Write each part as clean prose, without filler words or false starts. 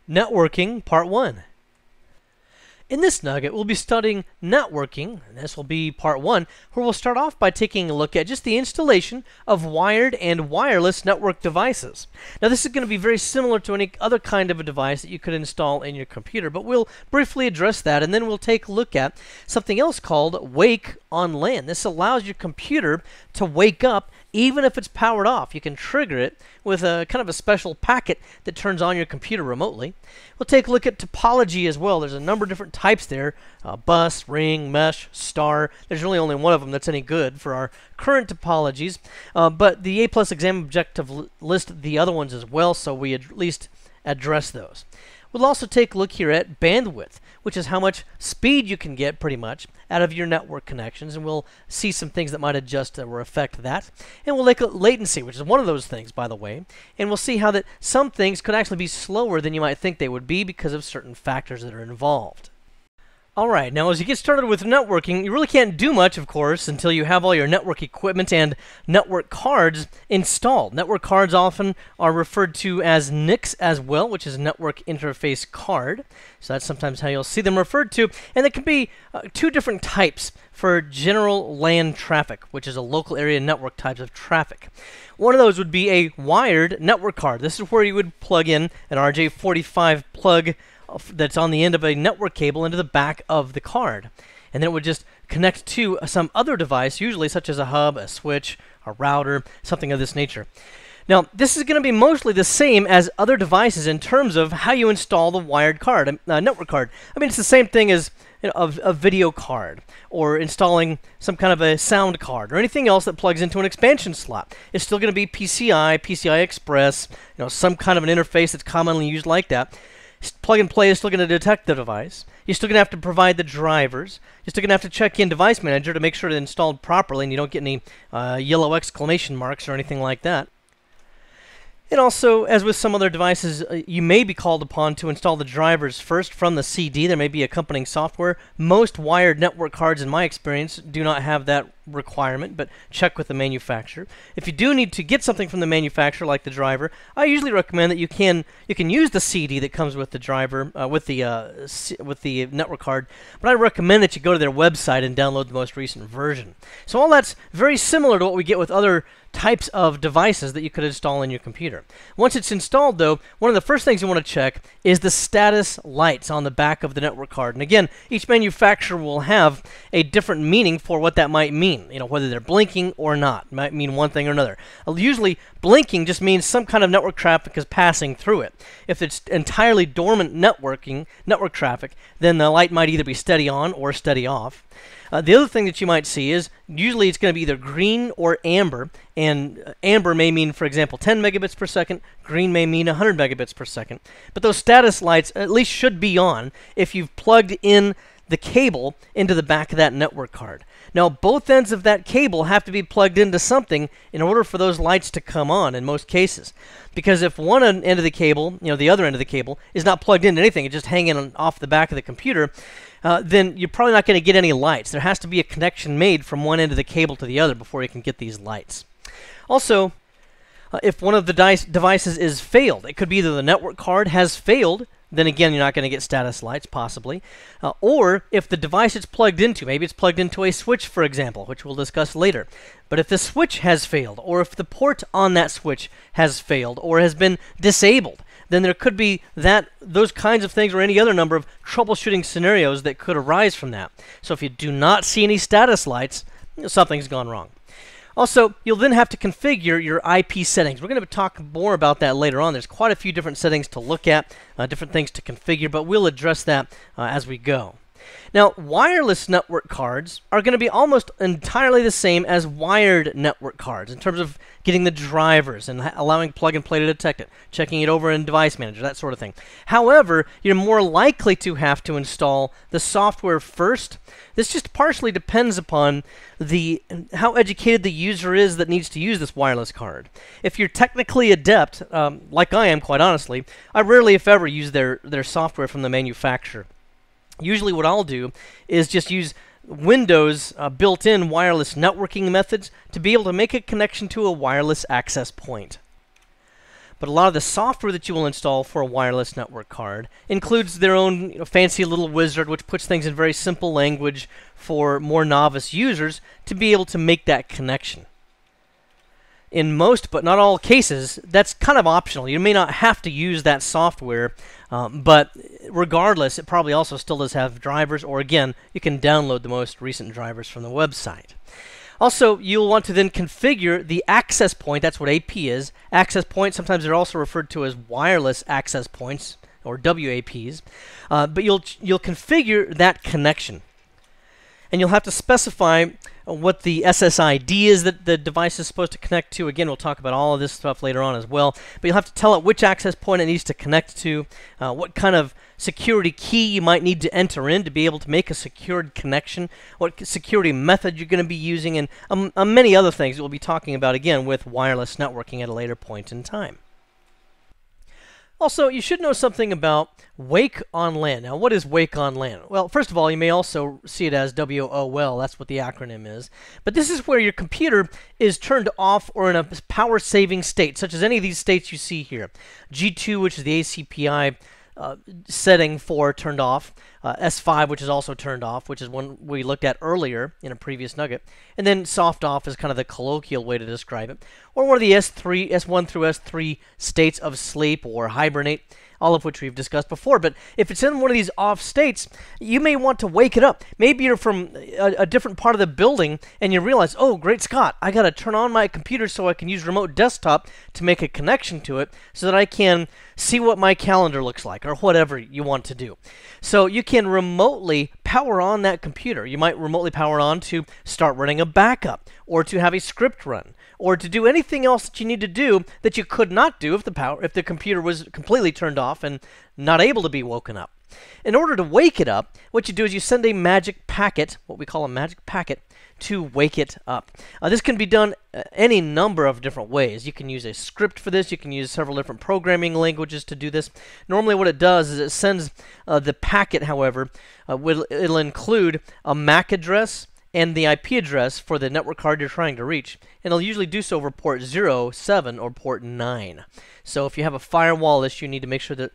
Networking Part 1. In this nugget, we'll be studying networking, and this will be Part 1, where we'll start off by taking a look at just the installation of wired and wireless network devices. Now, this is going to be very similar to any other kind of a device that you could install in your computer, but we'll briefly address that, and then we'll take a look at something else called Wake on LAN. This allows your computer to wake up even if it's powered off. You can trigger it with a kind of a special packet that turns on your computer remotely. We'll take a look at topology as well. There's a number of different types there. Bus, ring, mesh, star. There's really only one of them that's any good for our current topologies. But the A+ exam objective lists the other ones as well, so we at least address those. We'll also take a look here at bandwidth, which is how much speed you can get, pretty much, out of your network connections. And we'll see some things that might adjust or affect that. And we'll look at latency, which is one of those things, by the way. And we'll see how that some things could actually be slower than you might think they would be because of certain factors that are involved. Alright, now as you get started with networking, you really can't do much, of course, until you have all your network equipment and network cards installed. Network cards often are referred to as NICs as well, which is Network Interface Card. So that's sometimes how you'll see them referred to. And there can be two different types for general LAN traffic, which is a local area network types of traffic. One of those would be a wired network card. This is where you would plug in an RJ45 plug that's on the end of a network cable into the back of the card. And then it would just connect to some other device, usually such as a hub, a switch, a router, something of this nature. Now, this is going to be mostly the same as other devices in terms of how you install the wired card, network card. I mean, it's the same thing as a video card or installing some kind of a sound card or anything else that plugs into an expansion slot. It's still going to be PCI, PCI Express, some kind of an interface that's commonly used like that. Plug and play is still going to detect the device. You're still going to have to provide the drivers. You're still going to have to check in Device Manager to make sure it's installed properly and you don't get any yellow exclamation marks or anything like that. And also, as with some other devices, you may be called upon to install the drivers first from the CD. There may be accompanying software. Most wired network cards, in my experience, do not have that requirement, but check with the manufacturer. If you do need to get something from the manufacturer, like the driver, I usually recommend that you can use the CD that comes with the driver, with the network card, but I recommend that you go to their website and download the most recent version. So all that's very similar to what we get with other types of devices that you could install in your computer. Once it's installed, though, one of the first things you want to check is the status lights on the back of the network card. And again, each manufacturer will have a different meaning for what that might mean. Whether they're blinking or not. It might mean one thing or another. Usually, blinking just means some kind of network traffic is passing through it. If it's entirely dormant network traffic, then the light might either be steady on or steady off. The other thing that you might see is usually it's going to be either green or amber, and amber may mean, for example, 10 megabits per second, green may mean 100 megabits per second. But those status lights at least should be on if you've plugged in the cable into the back of that network card. Now, both ends of that cable have to be plugged into something in order for those lights to come on in most cases. Because if one end of the cable, the other end of the cable, is not plugged into anything, it's just hanging off the back of the computer, then you're probably not going to get any lights. There has to be a connection made from one end of the cable to the other before you can get these lights. Also, if one of the devices is failed, it could be either the network card has failed, then again, you're not going to get status lights, possibly. Or if the device it's plugged into, maybe it's plugged into a switch, for example, which we'll discuss later. But if the switch has failed, or if the port on that switch has failed, or has been disabled, then there could be those kinds of things or any other number of troubleshooting scenarios that could arise from that. So if you do not see any status lights, something's gone wrong. Also, you'll then have to configure your IP settings. We're going to talk more about that later on. There's quite a few different settings to look at, different things to configure, but we'll address that as we go. Now, wireless network cards are going to be almost entirely the same as wired network cards in terms of getting the drivers and allowing plug and play to detect it, checking it over in Device Manager, that sort of thing. However, you're more likely to have to install the software first. This just partially depends upon how educated the user is that needs to use this wireless card. If you're technically adept, like I am, quite honestly, I rarely, if ever, use their software from the manufacturer. Usually what I'll do is just use Windows built-in wireless networking methods to be able to make a connection to a wireless access point. But a lot of the software that you will install for a wireless network card includes their own fancy little wizard, which puts things in very simple language for more novice users to be able to make that connection. In most, but not all cases, that's kind of optional. You may not have to use that software, but regardless, it probably also still does have drivers, or again, you can download the most recent drivers from the website. Also, you'll want to then configure the access point. That's what AP is. Access points, sometimes they're also referred to as wireless access points, or WAPs. But you'll configure that connection. And you'll have to specify what the SSID is that the device is supposed to connect to. Again, we'll talk about all of this stuff later on as well. But you'll have to tell it which access point it needs to connect to, what kind of security key you might need to enter in to be able to make a secured connection, what security method you're going to be using, and many other things that we'll be talking about, again, with wireless networking at a later point in time. Also, you should know something about Wake on LAN. Now, what is Wake on LAN? Well, first of all, you may also see it as WOL. That's what the acronym is. But this is where your computer is turned off or in a power-saving state, such as any of these states you see here. G2, which is the ACPI setting for turned off. S5, which is also turned off, which is one we looked at earlier in a previous nugget. And then soft off is kind of the colloquial way to describe it. Or one of the S1 through S3 states of sleep or hibernate, all of which we've discussed before. But if it's in one of these off states, you may want to wake it up. Maybe you're from a different part of the building and you realize, oh, great Scott, I got to turn on my computer so I can use remote desktop to make a connection to it so that I can see what my calendar looks like or whatever you want to do. So you can remotely power on that computer. You might remotely power on to start running a backup or to have a script run, or to do anything else that you need to do that you could not do if the computer was completely turned off and not able to be woken up. In order to wake it up, what you do is you send a magic packet, what we call a magic packet, to wake it up. This can be done any number of different ways. You can use a script for this. You can use several different programming languages to do this. Normally what it does is it sends the packet, however, it'll include a MAC address and the IP address for the network card you're trying to reach. And it'll usually do so over port 0, 7, or port 9. So if you have a firewall issue, you need to make sure that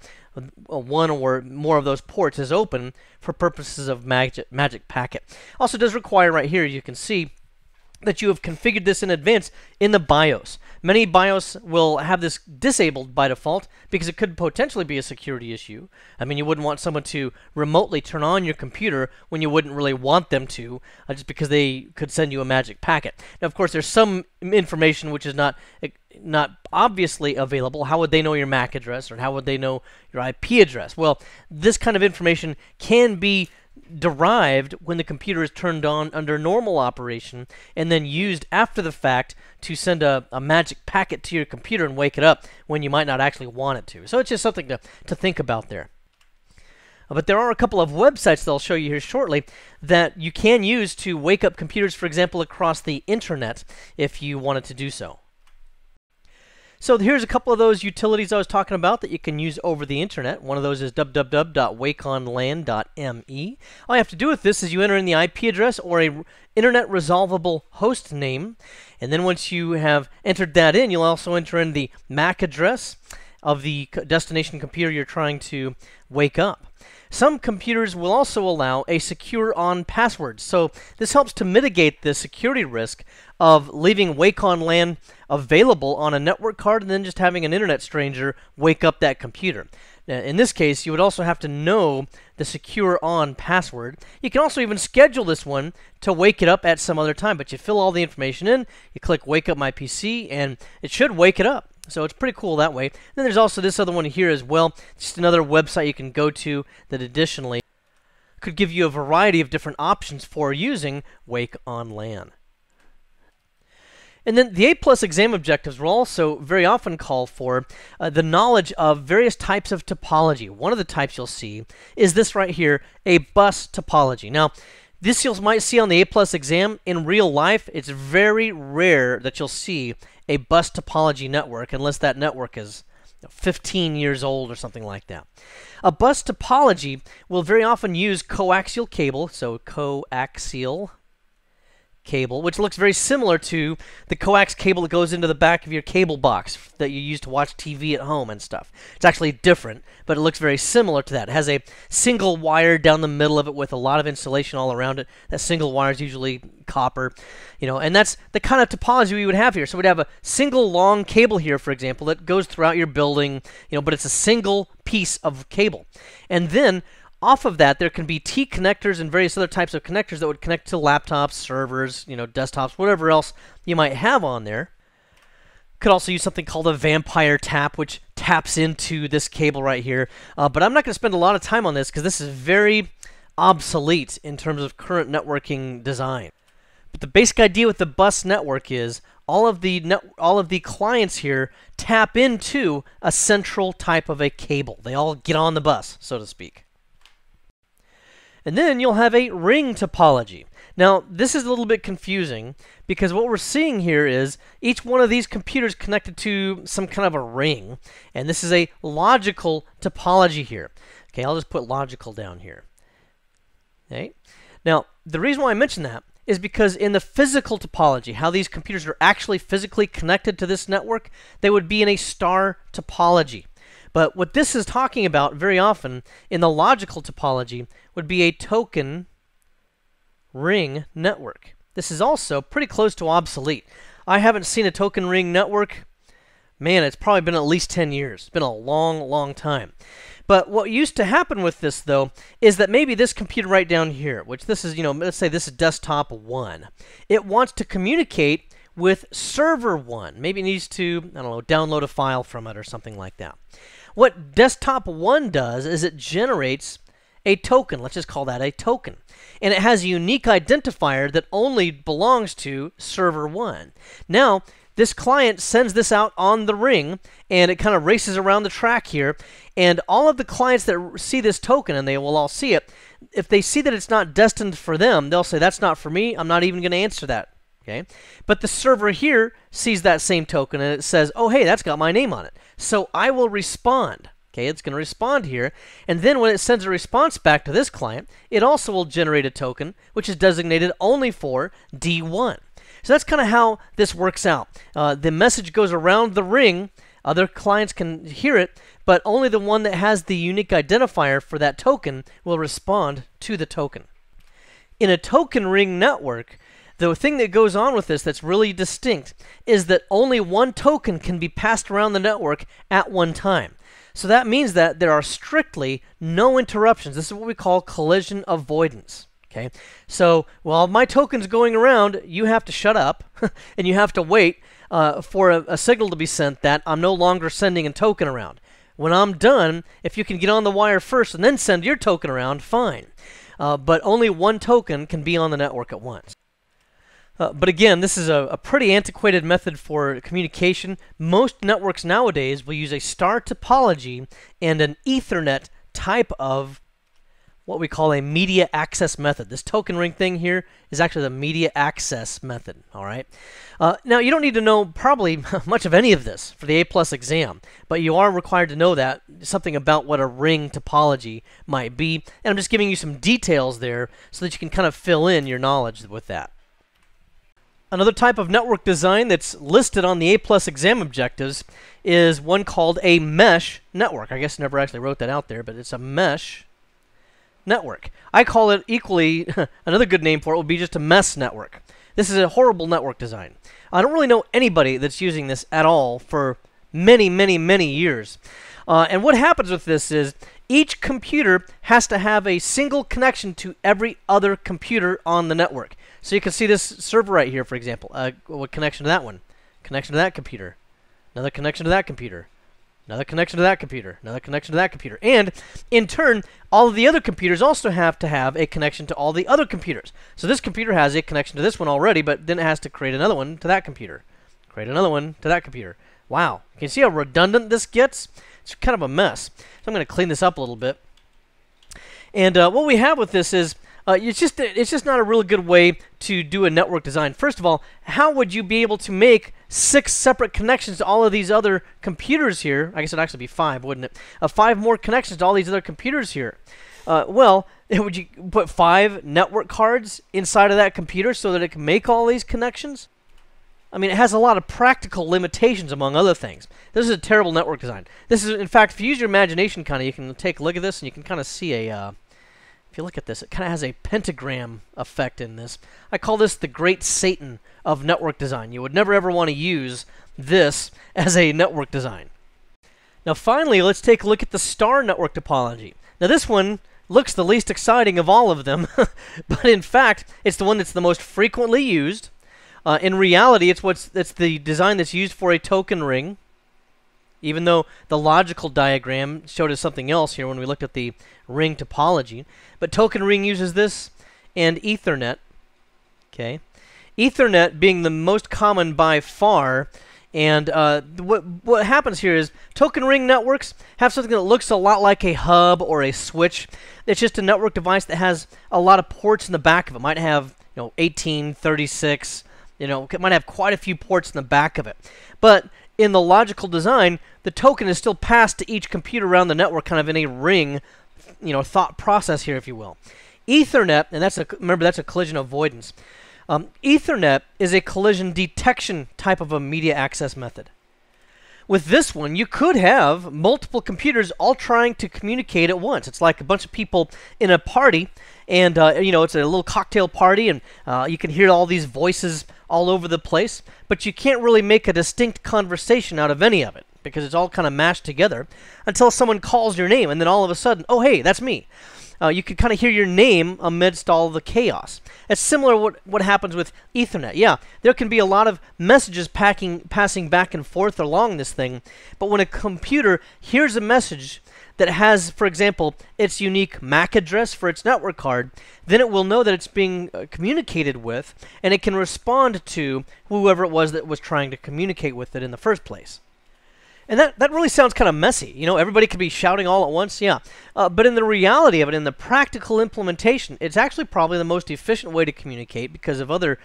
one or more of those ports is open for purposes of magic packet. Also does require right here, you can see, that you have configured this in advance in the BIOS. Many BIOS will have this disabled by default because it could potentially be a security issue. I mean, you wouldn't want someone to remotely turn on your computer when you wouldn't really want them to, just because they could send you a magic packet. Now, of course, there's some information which is not obviously available. How would they know your MAC address, or how would they know your IP address? Well, this kind of information can be derived when the computer is turned on under normal operation and then used after the fact to send a magic packet to your computer and wake it up when you might not actually want it to. So it's just something to think about there. But there are a couple of websites that I'll show you here shortly that you can use to wake up computers, for example, across the internet if you wanted to do so. So here's a couple of those utilities I was talking about that you can use over the internet. One of those is www.wakeonlan.me. All you have to do with this is you enter in the IP address or a internet resolvable host name, and then once you have entered that in, you'll also enter in the MAC address of the destination computer you're trying to wake up. Some computers will also allow a secure on password, so this helps to mitigate the security risk of leaving Wake on LAN available on a network card and then just having an internet stranger wake up that computer. Now, in this case, you would also have to know the secure on password. You can also even schedule this one to wake it up at some other time, but you fill all the information in, you click Wake Up My PC, and it should wake it up. So it's pretty cool that way. Then there's also this other one here as well, just another website you can go to that additionally could give you a variety of different options for using Wake on LAN. And then the A+ exam objectives will also very often call for the knowledge of various types of topology. One of the types you'll see is this right here, a bus topology. Now, this you might see on the A+ exam. In real life, it's very rare that you'll see a bus topology network unless that network is 15 years old or something like that. A bus topology will very often use coaxial cable, so coaxial cable, which looks very similar to the coax cable that goes into the back of your cable box that you use to watch TV at home and stuff. It's actually different, but it looks very similar to that. It has a single wire down the middle of it with a lot of insulation all around it. That single wire is usually copper, and that's the kind of topology we would have here. So we'd have a single long cable here, for example, that goes throughout your building, but it's a single piece of cable. And then off of that, there can be T connectors and various other types of connectors that would connect to laptops, servers, desktops, whatever else you might have on there. Could also use something called a vampire tap, which taps into this cable right here. But I'm not going to spend a lot of time on this because this is very obsolete in terms of current networking design. But the basic idea with the bus network is all of the clients here tap into a central type of a cable. They all get on the bus, so to speak. And then you'll have a ring topology. Now, this is a little bit confusing because what we're seeing here is each one of these computers connected to some kind of a ring, and this is a logical topology here. Okay, I'll just put logical down here. Okay. Now, the reason why I mention that is because in the physical topology, how these computers are actually physically connected to this network, they would be in a star topology. But what this is talking about very often in the logical topology would be a token ring network. This is also pretty close to obsolete. I haven't seen a token ring network. Man, it's probably been at least 10 years. It's been a long, long time. But what used to happen with this, though, is that maybe this computer right down here, which this is, let's say this is desktop 1. It wants to communicate with server 1. Maybe it needs to, I don't know, download a file from it or something like that. What desktop 1 does is it generates a token. Let's just call that a token. And it has a unique identifier that only belongs to server 1. Now, this client sends this out on the ring, and it kind of races around the track here. And all of the clients that see this token, and they will all see it, if they see that it's not destined for them, they'll say, that's not for me. I'm not even going to answer that. Okay? But the server here sees that same token, and it says, oh, hey, that's got my name on it. So I will respond. Okay, it's going to respond here. And then when it sends a response back to this client, it also will generate a token, which is designated only for D1. So that's kind of how this works out. The message goes around the ring. Other clients can hear it, but only the one that has the unique identifier for that token will respond to the token. In a token ring network, the thing that goes on with this that's really distinct is that only one token can be passed around the network at one time. So that means that there are strictly no interruptions. This is what we call collision avoidance. Okay? So while my token's going around, you have to shut up and you have to wait for a signal to be sent that I'm no longer sending a token around. When I'm done, if you can get on the wire first and then send your token around, fine. But only one token can be on the network at once. But again, this is a pretty antiquated method for communication. Most networks nowadays will use a star topology and an Ethernet type of what we call a media access method. This token ring thing here is actually the media access method. All right. Now, you don't need to know probably much of any of this for the A+ exam, but you are required to know that, something about what a ring topology might be. And I'm just giving you some details there so that you can kind of fill in your knowledge with that. Another type of network design that's listed on the A+ exam objectives is one called a mesh network. I guess I never actually wrote that out there, but it's a mesh network. I call it equally, another good name for it would be just a mess network. This is a horrible network design. I don't really know anybody that's using this at all for many, many, many years. And what happens with this is each computer has to have a single connection to every other computer on the network. So you can see this server right here, for example. What connection to that one? Connection to that computer. Another connection to that computer. Another connection to that computer. Another connection to that computer. And in turn, all of the other computers also have to have a connection to all the other computers. So this computer has a connection to this one already, but then it has to create another one to that computer. Create another one to that computer. Wow. Can you see how redundant this gets? It's kind of a mess. So I'm going to clean this up a little bit. And what we have with this is it's just not a really good way to do a network design. First of all, how would you be able to make 6 separate connections to all of these other computers here? I guess it'd actually be 5, wouldn't it? 5 more connections to all these other computers here. Well, Would you put 5 network cards inside of that computer so that it can make all these connections? I mean, it has a lot of practical limitations, among other things. This is a terrible network design. This is, in fact, if you use your imagination, kind of, you can take a look at this, and you can kind of see a, if you look at this, it kind of has a pentagram effect in this. I call this the great Satan of network design. You would never, ever want to use this as a network design. Now, finally, let's take a look at the star network topology. Now, this one looks the least exciting of all of them, but in fact, it's the one that's the most frequently used. In reality, it's the design that's used for a token ring, even though the logical diagram showed us something else here when we looked at the ring topology. But token ring uses this, and Ethernet. Okay, Ethernet being the most common by far. And what happens here is token ring networks have something that looks a lot like a hub or a switch. It's just a network device that has a lot of ports in the back of it. It might have 18, 36. It might have quite a few ports in the back of it. But in the logical design, the token is still passed to each computer around the network, kind of in a ring, thought process here, if you will. Ethernet, and remember that's a collision avoidance. Ethernet is a collision detection type of a media access method. With this one, you could have multiple computers all trying to communicate at once. It's like a bunch of people in a party, and it's a little cocktail party, and you can hear all these voices all over the place, but you can't really make a distinct conversation out of any of it because it's all kind of mashed together until someone calls your name, and then all of a sudden, oh hey, that's me. You can kind of hear your name amidst all the chaos. It's similar to what happens with Ethernet. Yeah, there can be a lot of messages passing back and forth along this thing, but when a computer hears a message that has, for example, its unique MAC address for its network card, then it will know that it's being communicated with, and it can respond to whoever it was that was trying to communicate with it in the first place. And that really sounds kind of messy. Everybody could be shouting all at once, yeah. But in the reality of it, in the practical implementation, it's actually probably the most efficient way to communicate because of other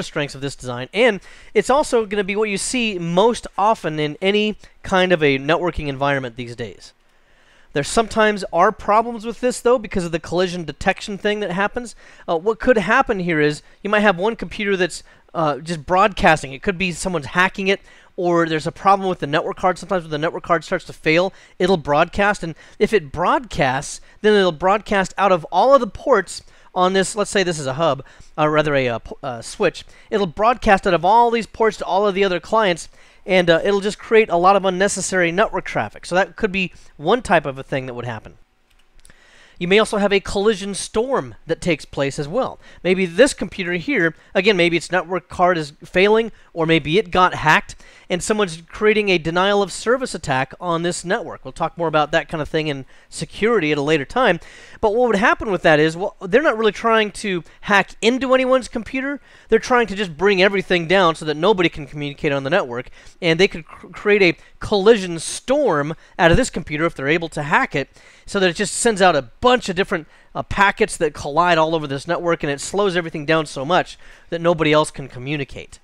strengths of this design. And it's also going to be what you see most often in any kind of a networking environment these days. There sometimes are problems with this, though, because of the collision detection thing that happens. What could happen here is you might have one computer that's just broadcasting. It could be someone's hacking it, or there's a problem with the network card. Sometimes when the network card starts to fail, it'll broadcast. And if it broadcasts, then it'll broadcast out of all of the ports on this. Let's say this is a hub, or rather a switch. It'll broadcast out of all these ports to all of the other clients, and it'll just create a lot of unnecessary network traffic. So that could be one type of a thing that would happen. You may also have a collision storm that takes place as well. Maybe this computer here, again, maybe its network card is failing, or maybe it got hacked, and someone's creating a denial of service attack on this network. We'll talk more about that kind of thing in security at a later time. But what would happen with that is, well, they're not really trying to hack into anyone's computer. They're trying to just bring everything down so that nobody can communicate on the network, and they could create a collision storm out of this computer if they're able to hack it, so that it just sends out a bunch of different packets that collide all over this network, and it slows everything down so much that nobody else can communicate.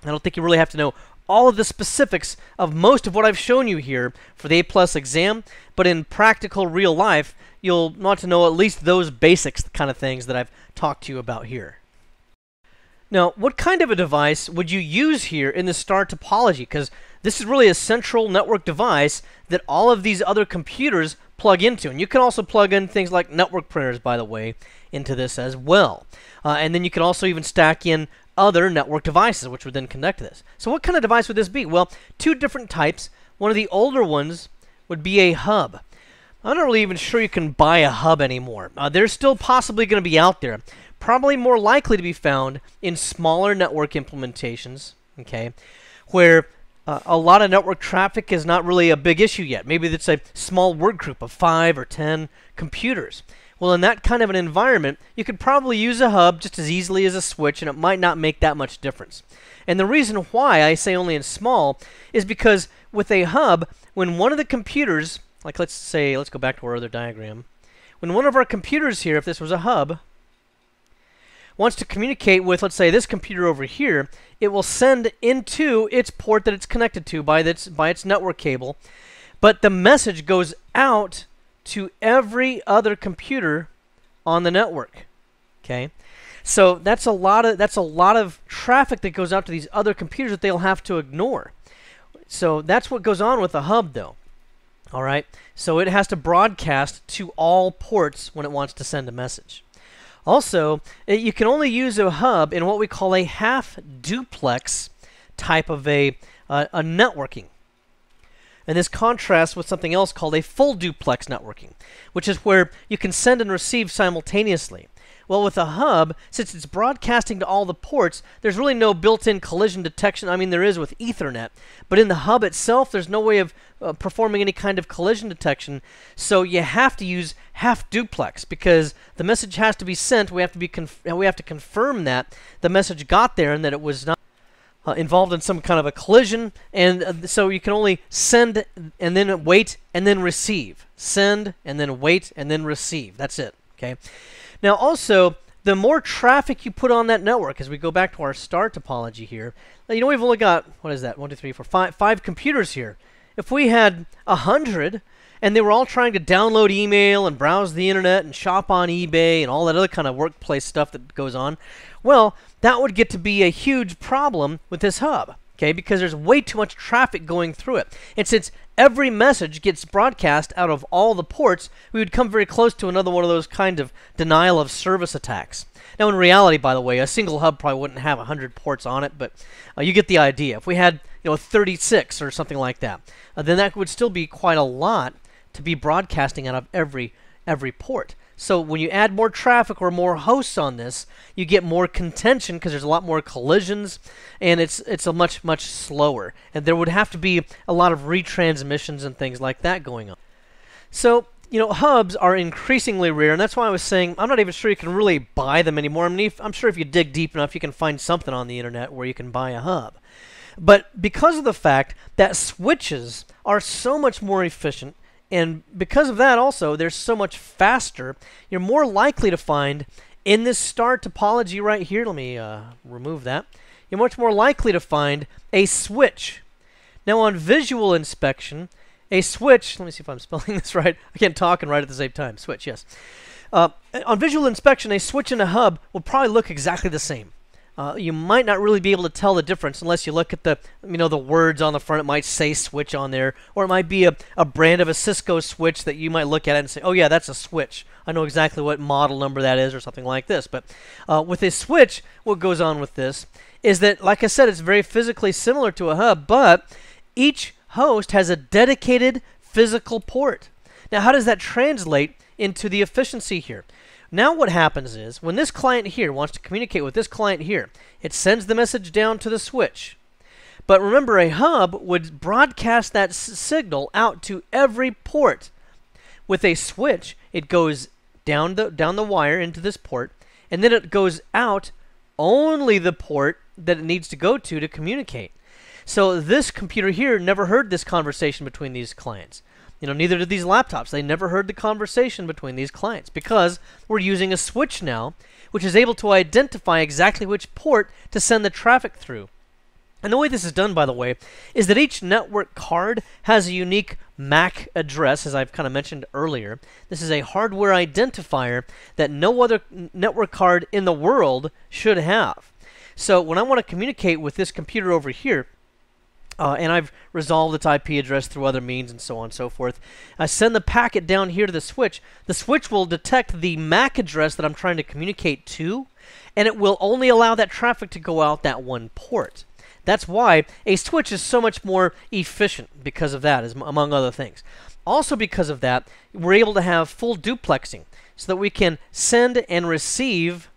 I don't think you really have to know all of the specifics of most of what I've shown you here for the A+ exam, but in practical real life, you'll want to know at least those basics kind of things that I've talked to you about here. Now, what kind of a device would you use here in the star topology? Because this is really a central network device that all of these other computers plug into. And you can also plug in things like network printers, by the way, into this as well. And then you can also even stack in other network devices, which would then connect to this. So what kind of device would this be? Well, two different types. One of the older ones would be a hub. I'm not really even sure you can buy a hub anymore. They're still possibly going to be out there. Probably more likely to be found in smaller network implementations, okay, where a lot of network traffic is not really a big issue yet. Maybe it's a small work group of 5 or 10 computers. Well, in that kind of an environment, you could probably use a hub just as easily as a switch, and it might not make that much difference. And the reason why I say only in small is because with a hub, when one of the computers, like let's go back to our other diagram, when one of our computers here, if this was a hub, wants to communicate with, let's say, this computer over here, it will send into its port that it's connected to by its network cable, but the message goes out to every other computer on the network. Okay, so that's a lot of traffic that goes out to these other computers that they'll have to ignore. So that's what goes on with the hub, though. All right, so it has to broadcast to all ports when it wants to send a message. Also, you can only use a hub in what we call a half duplex type of a networking. And this contrasts with something else called a full duplex networking, which is where you can send and receive simultaneously. Well, with a hub, since it's broadcasting to all the ports, there's really no built-in collision detection. I mean, there is with Ethernet, but in the hub itself, there's no way of performing any kind of collision detection. So you have to use half duplex because the message has to be sent. We have to confirm that the message got there and that it was not involved in some kind of a collision. And so you can only send and then wait and then receive. Send and then wait and then receive. That's it. Okay. Now also, the more traffic you put on that network, as we go back to our star topology here, you know, we've only got, what is that, 1, 2, 3, 4, 5 computers here. If we had 100 and they were all trying to download email and browse the internet and shop on eBay and all that other kind of workplace stuff that goes on, well, that would get to be a huge problem with this hub, okay, because there's way too much traffic going through it. And since every message gets broadcast out of all the ports, we would come very close to another one of those kind of denial of service attacks. Now, in reality, by the way, a single hub probably wouldn't have 100 ports on it, but you get the idea. If we had, 36 or something like that, then that would still be quite a lot to be broadcasting out of every port. So when you add more traffic or more hosts on this, you get more contention because there's a lot more collisions, and it's a much slower. And there would have to be a lot of retransmissions and things like that going on. So, hubs are increasingly rare, and that's why I was saying I'm not even sure you can really buy them anymore. I mean, I'm sure if you dig deep enough, you can find something on the internet where you can buy a hub. But because of the fact that switches are so much more efficient, and because of that also, they're so much faster, you're more likely to find in this star topology right here, let me remove that, you're much more likely to find a switch. Now on visual inspection, a switch, let me see if I'm spelling this right, I can't talk and write at the same time, switch, yes. On visual inspection, a switch and a hub will probably look exactly the same. You might not really be able to tell the difference unless you look at the words on the front. It might say switch on there, or it might be a brand of a Cisco switch that you might look at it and say, oh yeah, that's a switch. I know exactly what model number that is or something like this. But with a switch, what goes on with this is that, like I said, it's very physically similar to a hub, but each host has a dedicated physical port. Now, how does that translate into the efficiency here? Now what happens is, when this client here wants to communicate with this client here, it sends the message down to the switch. But remember, a hub would broadcast that signal out to every port. With a switch, it goes down the wire into this port, and then it goes out only the port that it needs to go to communicate. So this computer here never heard this conversation between these clients. Neither did these laptops. They never heard the conversation between these clients because we're using a switch now, which is able to identify exactly which port to send the traffic through. And the way this is done, by the way, is that each network card has a unique MAC address, as I've kind of mentioned earlier. This is a hardware identifier that no other network card in the world should have. So when I want to communicate with this computer over here, and I've resolved its IP address through other means and so on and so forth, I send the packet down here to the switch. The switch will detect the MAC address that I'm trying to communicate to, and it will only allow that traffic to go out that one port. That's why a switch is so much more efficient because of that, among other things. Also because of that, we're able to have full duplexing so that we can send and receive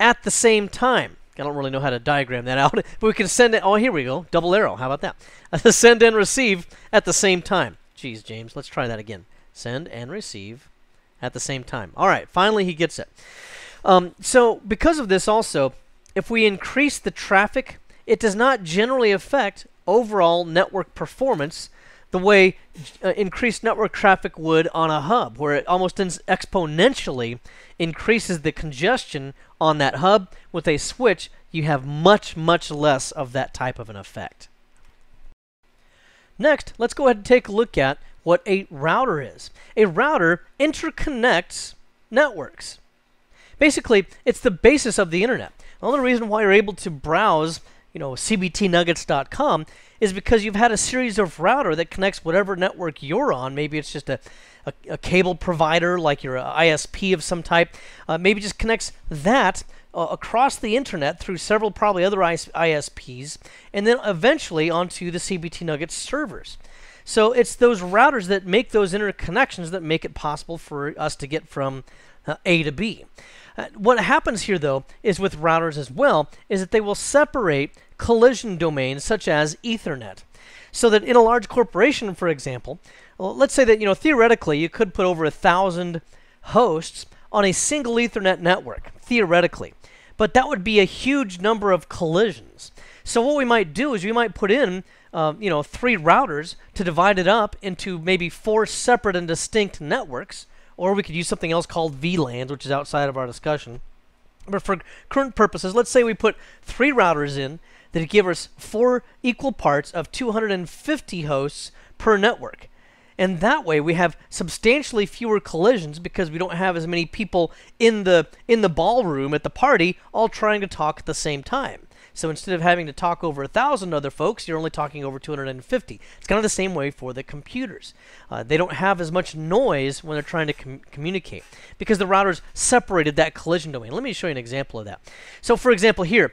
at the same time. I don't really know how to diagram that out, but we can send it. Oh, here we go. Double arrow. How about that? Send and receive at the same time. Geez, James, let's try that again. Send and receive at the same time. All right, finally he gets it. So because of this also, if we increase the traffic, it does not generally affect overall network performance the way increased network traffic would on a hub, where it almost exponentially increases the congestion on that hub. With a switch, you have much less of that type of an effect. Next, let's go ahead and take a look at what a router is. A router interconnects networks. Basically, it's the basis of the internet. The only reason why you're able to browse, cbtnuggets.com is because you've had a series of router that connects whatever network you're on. Maybe it's just a cable provider, like your ISP of some type. Maybe just connects that across the internet through several probably other ISPs, and then eventually onto the CBT Nuggets servers. So it's those routers that make those interconnections that make it possible for us to get from A to B. What happens here, though, is with routers as well, is that they will separate collision domains such as Ethernet. So that in a large corporation, for example, let's say that theoretically you could put over 1,000 hosts on a single Ethernet network, theoretically. But that would be a huge number of collisions. So what we might do is we might put in 3 routers to divide it up into maybe 4 separate and distinct networks. Or we could use something else called VLANs, which is outside of our discussion. But for current purposes, let's say we put 3 routers in that give us 4 equal parts of 250 hosts per network. And that way we have substantially fewer collisions because we don't have as many people in the ballroom at the party all trying to talk at the same time. So instead of having to talk over 1,000 other folks, you're only talking over 250. It's kind of the same way for the computers. They don't have as much noise when they're trying to communicate because the routers separated that collision domain. Let me show you an example of that. So for example here,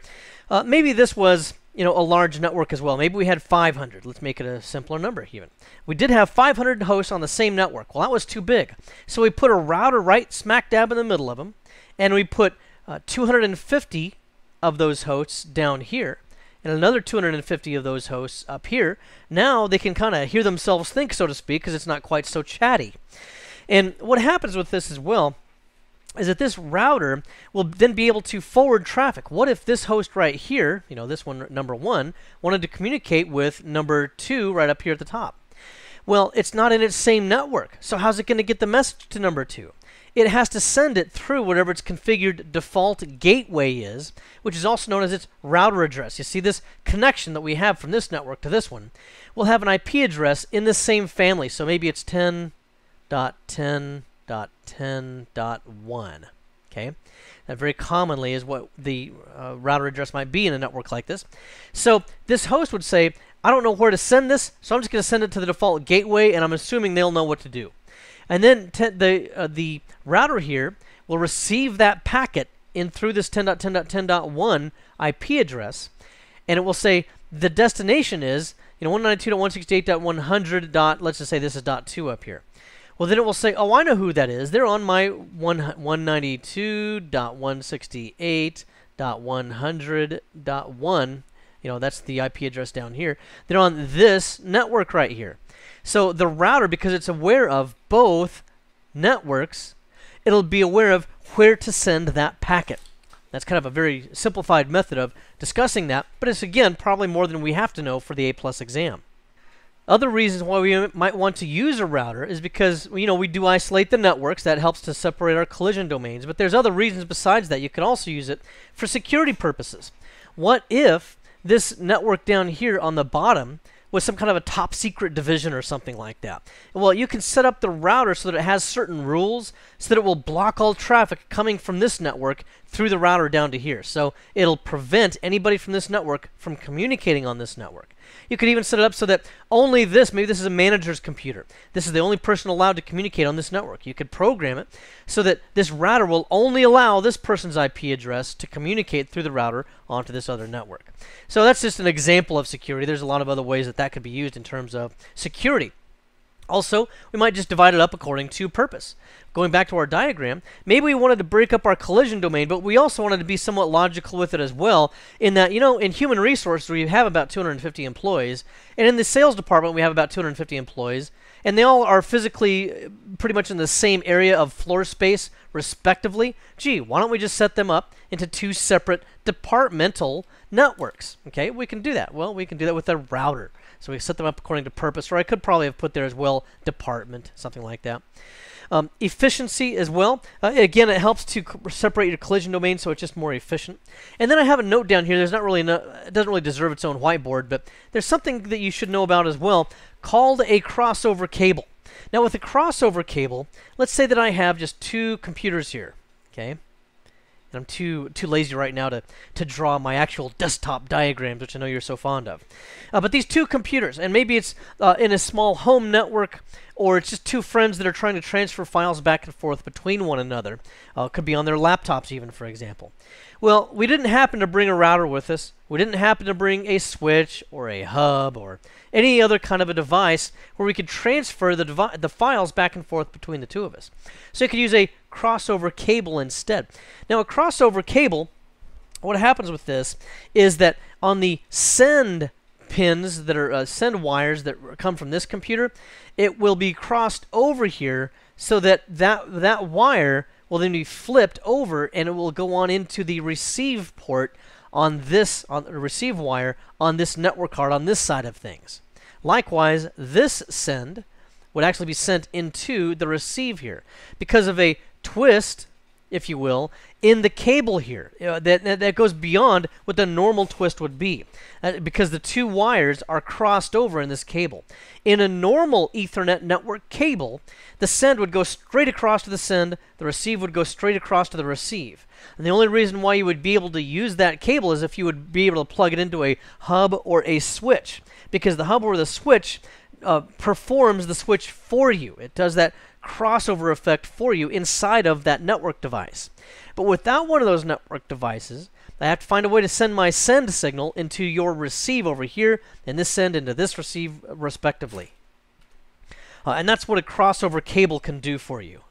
maybe this was a large network as well. Maybe we had 500. Let's make it a simpler number even. We did have 500 hosts on the same network. Well, that was too big. So we put a router right smack dab in the middle of them, and we put 250 of those hosts down here, and another 250 of those hosts up here. Now they can kind of hear themselves think, so to speak, because it's not quite so chatty. And what happens with this as well is that this router will then be able to forward traffic. What if this host right here, this one, number 1, wanted to communicate with number 2 right up here at the top? Well, it's not in its same network, so how's it going to get the message to number 2? It has to send it through whatever its configured default gateway is, which is also known as its router address. You see, this connection that we have from this network to this one will have an IP address in the same family. So maybe it's 10.10.10.1. Okay? That very commonly is what the router address might be in a network like this. So this host would say, I don't know where to send this, so I'm just going to send it to the default gateway, and I'm assuming they'll know what to do. And then the router here will receive that packet in through this 10.10.10.1 IP address, and it will say the destination is 192.168.100. Let's just say this is .2 up here. Well, then it will say, oh, I know who that is. They're on my 192.168.100.1. That's the IP address down here. They're on this network right here. So the router, because it's aware of both networks, it'll be aware of where to send that packet. That's kind of a very simplified method of discussing that, but it's, again, probably more than we have to know for the A+ exam. Other reasons why we might want to use a router is because, we do isolate the networks. That helps to separate our collision domains. But there's other reasons besides that. You could also use it for security purposes. What if this network down here on the bottom was some kind of a top secret division or something like that? Well, you can set up the router so that it has certain rules so that it will block all traffic coming from this network through the router down to here. So it'll prevent anybody from this network from communicating on this network. You could even set it up so that only maybe this is a manager's computer. This is the only person allowed to communicate on this network. You could program it so that this router will only allow this person's IP address to communicate through the router onto this other network. So that's just an example of security. There's a lot of other ways that could be used in terms of security. Also, we might just divide it up according to purpose. Going back to our diagram, maybe we wanted to break up our collision domain, but we also wanted to be somewhat logical with it as well, in that, in human resources, we have about 250 employees, and in the sales department, we have about 250 employees, and they all are physically pretty much in the same area of floor space, respectively. Gee, why don't we just set them up into 2 separate departmental networks? Okay, we can do that. Well, we can do that with a router. So we set them up according to purpose, or I could probably have put there as well, department, something like that. Efficiency as well. Again, it helps to separate your collision domain so it's just more efficient. And then I have a note down here. There's not really it doesn't really deserve its own whiteboard, but there's something that you should know about as well called a crossover cable. Now with a crossover cable, let's say that I have just 2 computers here. Okay. And I'm too lazy right now to draw my actual desktop diagrams, which I know you're so fond of. But these two computers, and maybe it's in a small home network, or it's just two friends that are trying to transfer files back and forth between one another. It could be on their laptops even, for example. Well, we didn't happen to bring a router with us. We didn't happen to bring a switch or a hub or any other kind of a device where we could transfer the files back and forth between the two of us. So you could use a crossover cable instead. Now, a crossover cable, what happens with this is that on the send pins that are send wires that come from this computer, it will be crossed over here so that that wire will then be flipped over and it will go on into the receive port on the receive wire on this network card on this side of things. Likewise, this send would actually be sent into the receive here because of a twist, if you will, in the cable here that goes beyond what the normal twist would be because the two wires are crossed over in this cable. In a normal Ethernet network cable, the send would go straight across to the send, the receive would go straight across to the receive. And the only reason why you would be able to use that cable is if you would be able to plug it into a hub or a switch, because the hub or the switch performs the switch for you. It does that crossover effect for you inside of that network device. But without one of those network devices, I have to find a way to send my send signal into your receive over here, and this send into this receive, respectively. And that's what a crossover cable can do for you.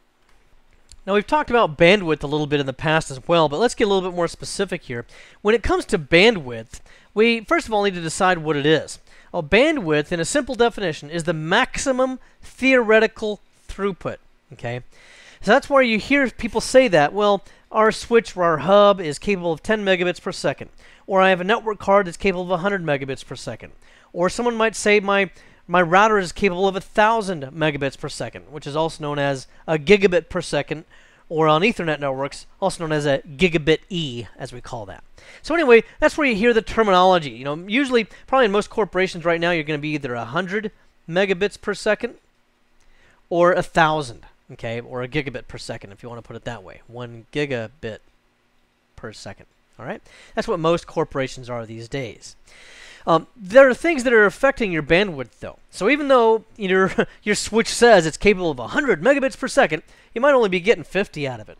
Now, we've talked about bandwidth a little bit in the past as well, but let's get a little bit more specific here. When it comes to bandwidth, we first of all need to decide what it is. Well, bandwidth, in a simple definition, is the maximum theoretical throughput. Okay, so that's why you hear people say that, well, our switch or our hub is capable of 10 megabits per second, or I have a network card that's capable of 100 megabits per second, or someone might say my router is capable of 1,000 megabits per second, which is also known as a gigabit per second, or on Ethernet networks, also known as a gigabit E, as we call that. So anyway, that's where you hear the terminology. You know, usually, probably in most corporations right now, you're going to be either 100 megabits per second or 1,000, okay, or a gigabit per second, if you want to put it that way. 1 gigabit per second, all right? That's what most corporations are these days. There are things that are affecting your bandwidth, though. So even though your switch says it's capable of 100 megabits per second, you might only be getting 50 out of it.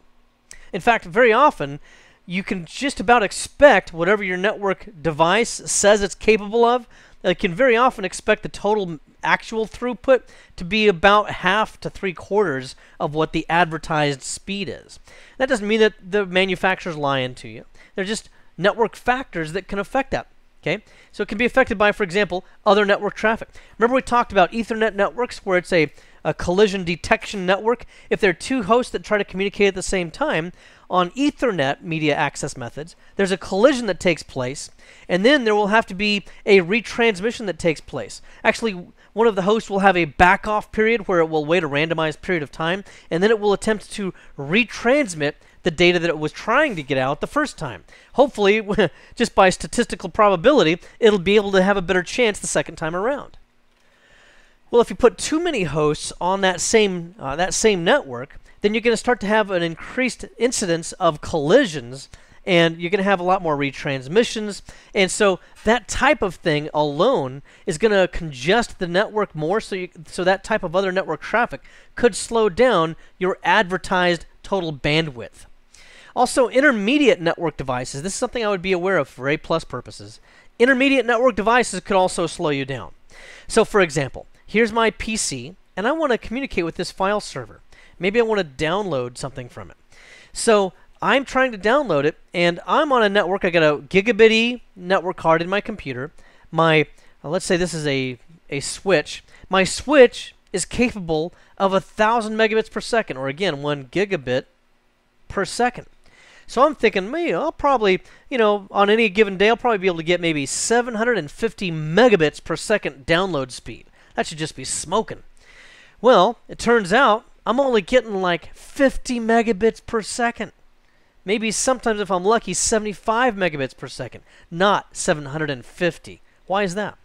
In fact, very often, you can just about expect whatever your network device says it's capable of. You can very often expect the total actual throughput to be about half to 3/4 of what the advertised speed is. That doesn't mean that the manufacturer's lying to you. They're just network factors that can affect that. Okay, so it can be affected by, for example, other network traffic. Remember we talked about Ethernet networks where it's a collision detection network. If there are two hosts that try to communicate at the same time, on Ethernet media access methods, there's a collision that takes place, and then there will have to be a retransmission that takes place. Actually, one of the hosts will have a back-off period where it will wait a randomized period of time, and then it will attempt to retransmit the data that it was trying to get out the first time. Hopefully, just by statistical probability, it'll be able to have a better chance the second time around. Well, if you put too many hosts on that same network, then you're going to start to have an increased incidence of collisions, and you're going to have a lot more retransmissions. And so that type of thing alone is going to congest the network more, so that type of other network traffic could slow down your advertised total bandwidth. Also, intermediate network devices. This is something I would be aware of for A+ purposes. Intermediate network devices could also slow you down. So, for example, here's my PC, and I want to communicate with this file server. Maybe I want to download something from it. So I'm trying to download it, and I'm on a network. I got a gigabit E network card in my computer. Let's say this is a switch. My switch is capable of 1,000 megabits per second, or again, 1 gigabit per second. So I'm thinking, I'll probably, on any given day, I'll probably be able to get maybe 750 megabits per second download speed. That should just be smoking. Well, it turns out I'm only getting like 50 megabits per second. Maybe sometimes, if I'm lucky, 75 megabits per second, not 750. Why is that?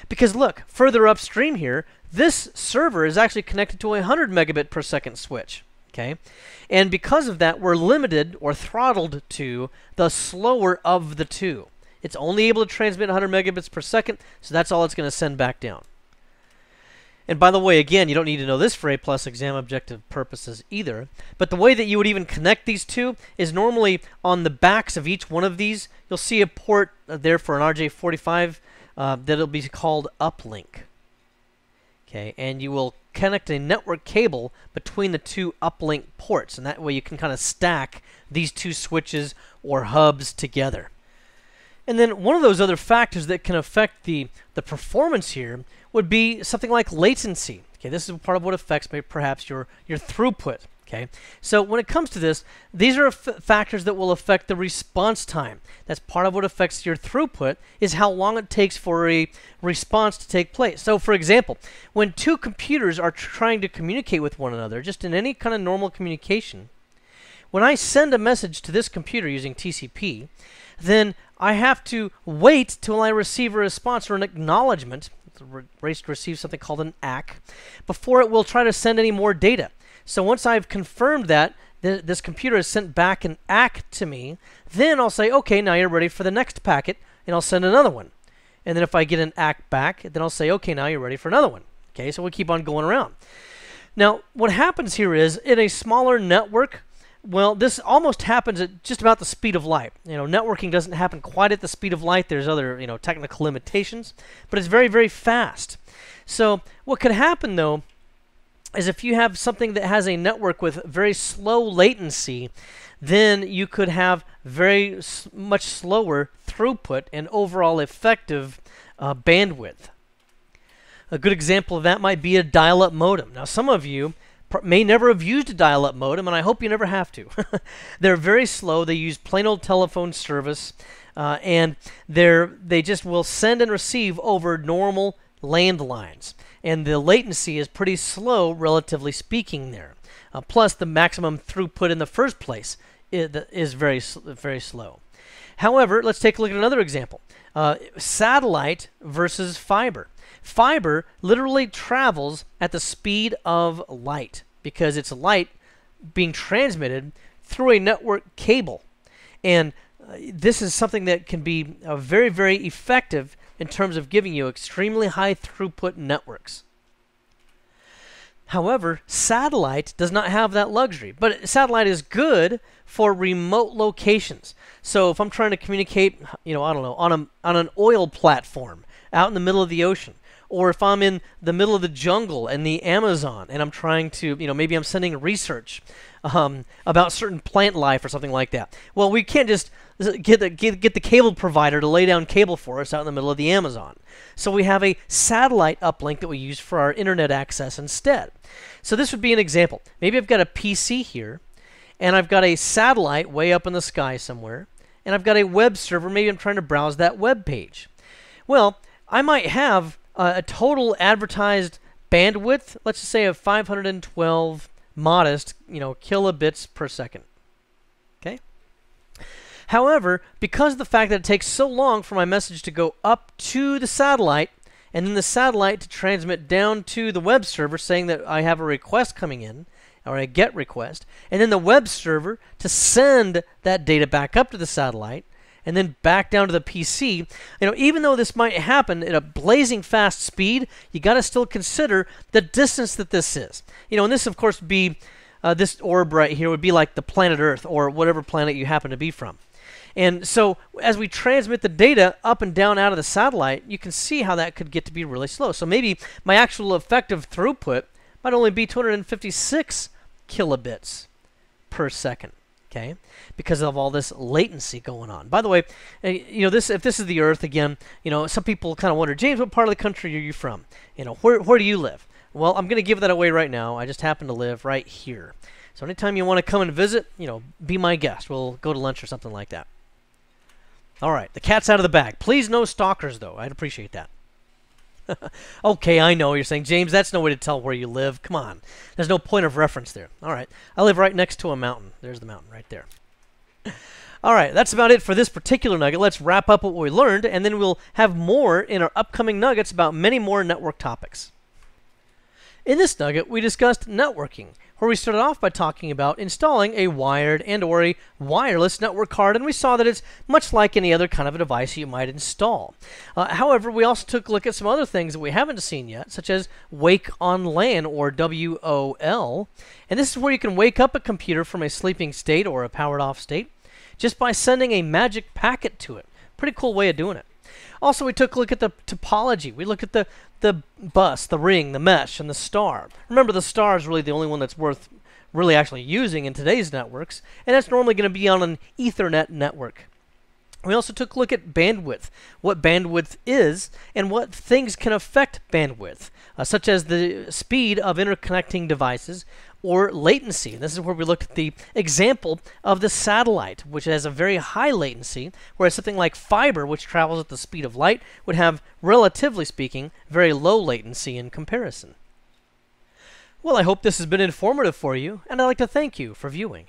Because look, further upstream here, this server is actually connected to a 100 megabit per second switch. Okay? And because of that, we're limited or throttled to the slower of the two. It's only able to transmit 100 megabits per second, so that's all it's going to send back down. And by the way, again, you don't need to know this for A+ exam objective purposes either. But the way that you would even connect these two is normally on the backs of each one of these, you'll see a port there for an RJ45 that'll be called uplink. Okay, and you will connect a network cable between the two uplink ports, and that way you can kind of stack these two switches or hubs together. And then one of those other factors that can affect the performance here would be something like latency. Okay, this is part of what affects perhaps your throughput. Okay, so when it comes to this, these are factors that will affect the response time. That's part of what affects your throughput, is how long it takes for a response to take place. So for example, when two computers are trying to communicate with one another, just in any kind of normal communication, when I send a message to this computer using TCP, then I have to wait till I receive a response or an acknowledgement, receive something called an ACK, before it will try to send any more data. So once I've confirmed that this computer has sent back an ACK to me, then I'll say, okay, now you're ready for the next packet, and I'll send another one. And then if I get an ACK back, then I'll say, okay, now you're ready for another one. Okay, so we keep on going around. Now, what happens here is, in a smaller network, well, this almost happens at just about the speed of light. You know, networking doesn't happen quite at the speed of light. There's other, technical limitations, but it's very, very fast. So what could happen, though, is if you have something that has a network with very slow latency, then you could have very much slower throughput and overall effective bandwidth. A good example of that might be a dial-up modem. Now, some of you may never have used a dial-up modem, and I hope you never have to. They're very slow. They use plain old telephone service, and they just will send and receive over normal landlines. And the latency is pretty slow, relatively speaking there. Plus, the maximum throughput in the first place is very slow. However, let's take a look at another example. Satellite versus fiber. Fiber literally travels at the speed of light because it's light being transmitted through a network cable. And this is something that can be very, very effective in terms of giving you extremely high throughput networks. However, satellite does not have that luxury, but satellite is good for remote locations. So if I'm trying to communicate, I don't know, on an oil platform out in the middle of the ocean, or if I'm in the middle of the jungle in the Amazon and I'm trying to, maybe I'm sending research about certain plant life or something like that. Well, we can't just get the cable provider to lay down cable for us out in the middle of the Amazon. So we have a satellite uplink that we use for our internet access instead. So this would be an example. Maybe I've got a PC here, and I've got a satellite way up in the sky somewhere, and I've got a web server. Maybe I'm trying to browse that web page. Well, I might have a total advertised bandwidth, let's just say of 512 modest, kilobits per second. Okay? However, because of the fact that it takes so long for my message to go up to the satellite, and then the satellite to transmit down to the web server saying that I have a request coming in, or a GET request, and then the web server to send that data back up to the satellite, and then back down to the PC. Even though this might happen at a blazing fast speed, you got to still consider the distance that this is. And this, of course, would be this orb right here would be like the planet Earth or whatever planet you happen to be from. And so as we transmit the data up and down out of the satellite, you can see how that could get to be really slow. So maybe my actual effective throughput might only be 256 kilobits per second. Okay, because of all this latency going on. By the way, if this is the Earth again, some people kind of wonder, James, what part of the country are you from? Where do you live? Well, I'm going to give that away right now. I just happen to live right here. So anytime you want to come and visit, be my guest. We'll go to lunch or something like that. All right, the cat's out of the bag. Please no stalkers, though. I'd appreciate that. Okay, I know. You're saying, James, that's no way to tell where you live. Come on. There's no point of reference there. All right. I live right next to a mountain. There's the mountain right there. All right. That's about it for this particular nugget. Let's wrap up what we learned, and then we'll have more in our upcoming nuggets about many more network topics. In this nugget, we discussed networking, where we started off by talking about installing a wired and or a wireless network card, and we saw that it's much like any other kind of a device you might install. However, we also took a look at some other things that we haven't seen yet, such as Wake on LAN, or WOL. And this is where you can wake up a computer from a sleeping state or a powered off state just by sending a magic packet to it. Pretty cool way of doing it. Also, we took a look at the topology. We looked at the bus, the ring, the mesh, and the star. Remember, the star is really the only one that's worth really actually using in today's networks, and that's normally going to be on an Ethernet network. We also took a look at bandwidth, what bandwidth is, and what things can affect bandwidth, such as the speed of interconnecting devices or latency. And this is where we looked at the example of the satellite, which has a very high latency, whereas something like fiber, which travels at the speed of light, would have, relatively speaking, very low latency in comparison. Well, I hope this has been informative for you, and I'd like to thank you for viewing.